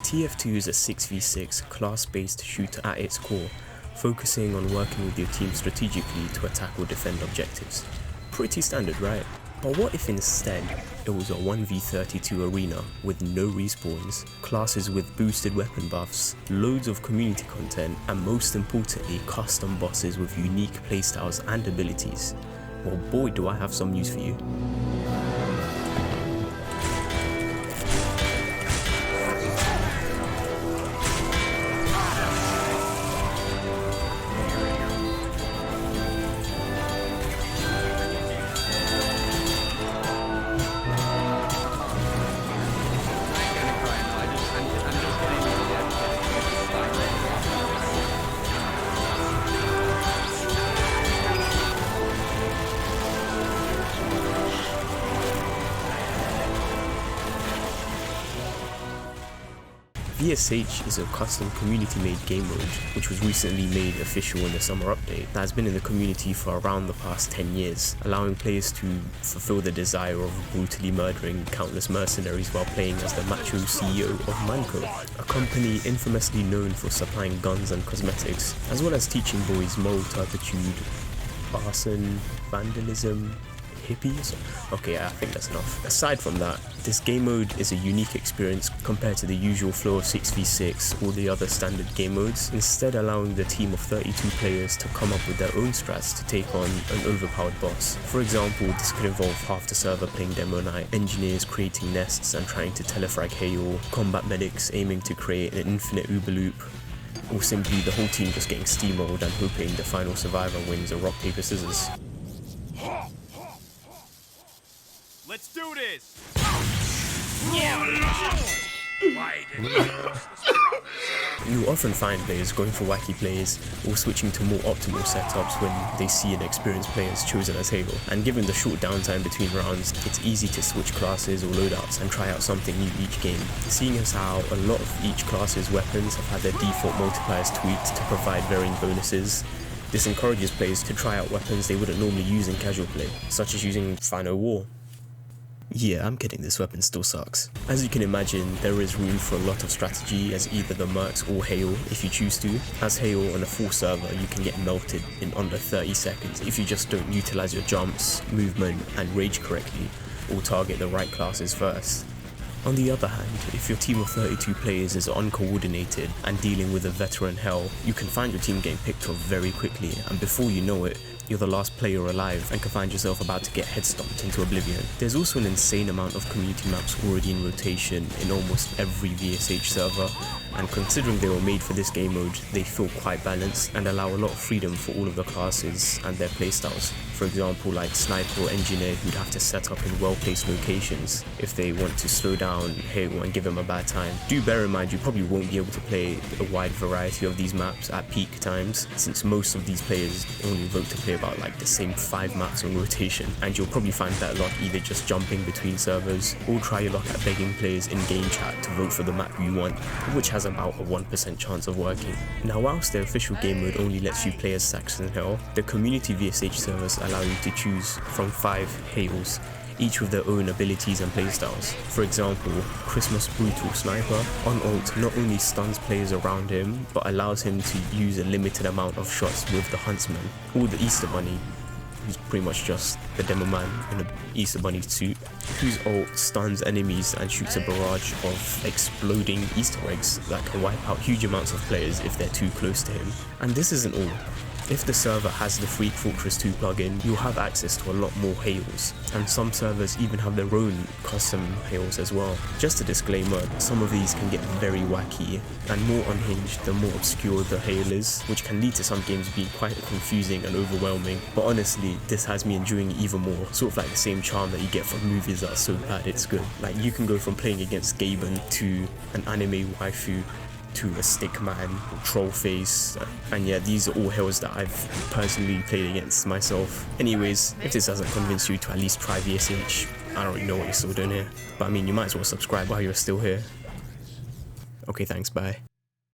TF2 is a 6v6 class-based shooter at its core, focusing on working with your team strategically to attack or defend objectives. Pretty standard, right? But what if instead it was a 1v32 arena with no respawns, classes with boosted weapon buffs, loads of community content, and most importantly custom bosses with unique playstyles and abilities? Well, boy, do I have some news for you. VSH is a custom community-made game mode which was recently made official in the summer update that has been in the community for around the past 10 years, allowing players to fulfill the desire of brutally murdering countless mercenaries while playing as the macho CEO of Manco, a company infamously known for supplying guns and cosmetics, as well as teaching boys moral turpitude, arson, vandalism, hippies? Okay, I think that's enough. Aside from that, this game mode is a unique experience compared to the usual flow of 6v6 or the other standard game modes, instead allowing the team of 32 players to come up with their own strats to take on an overpowered boss. For example, this could involve half the server playing Demo Night, engineers creating nests and trying to telefrag hail, combat medics aiming to create an infinite Uber loop, or simply the whole team just getting steamrolled and hoping the final survivor wins a rock, paper, scissors. Let's do this! You'll often find players going for wacky plays or switching to more optimal setups when they see an experienced player is chosen as Halo, and given the short downtime between rounds, it's easy to switch classes or loadouts and try out something new each game. Seeing as how a lot of each class's weapons have had their default multipliers tweaked to provide varying bonuses, this encourages players to try out weapons they wouldn't normally use in casual play, such as using Fino War. Yeah, I'm kidding, this weapon still sucks. As you can imagine, there is room for a lot of strategy as either the Mercs or Hail if you choose to. As Hail on a full server, you can get melted in under 30 seconds if you just don't utilize your jumps, movement and rage correctly, or target the right classes first. On the other hand, if your team of 32 players is uncoordinated and dealing with a veteran Hell, you can find your team getting picked off very quickly, and before you know it, you're the last player alive and can find yourself about to get head stomped into oblivion. There's also an insane amount of community maps already in rotation in almost every VSH server, and considering they were made for this game mode, they feel quite balanced and allow a lot of freedom for all of the classes and their playstyles. For example, like Sniper or Engineer, who'd have to set up in well-placed locations if they want to slow down Halo and give them a bad time. Do bear in mind you probably won't be able to play a wide variety of these maps at peak times, since most of these players only vote to play about like the same 5 maps on rotation, and you'll probably find that a lot either just jumping between servers or try your luck at begging players in game chat to vote for the map you want, which has about a 1% chance of working. Now, whilst the official game mode only lets you play as Saxon Hell, the community VSH servers allow you to choose from 5 Hails, each with their own abilities and playstyles. For example, Christmas Brutal Sniper on ult not only stuns players around him, but allows him to use a limited amount of shots with the Huntsman, or the Easter Bunny, who's pretty much just the demo man in an Easter Bunny suit, whose ult stuns enemies and shoots a barrage of exploding Easter eggs that can wipe out huge amounts of players if they're too close to him. And this isn't all. If the server has the Freak Fortress 2 plugin, you'll have access to a lot more Hails, and some servers even have their own custom Hails as well. Just a disclaimer, some of these can get very wacky and more unhinged the more obscure the Hail is, which can lead to some games being quite confusing and overwhelming, but honestly, this has me enjoying it even more, sort of like the same charm that you get from movies that are so bad it's good. Like, you can go from playing against Gaben to an anime waifu, to a stick man, troll face, and yeah, these are all Hells that I've personally played against myself. Anyways, if this hasn't convinced you to at least try VSH, I don't really know what you're still doing here, but I mean, you might as well subscribe while you're still here. Okay, thanks, bye.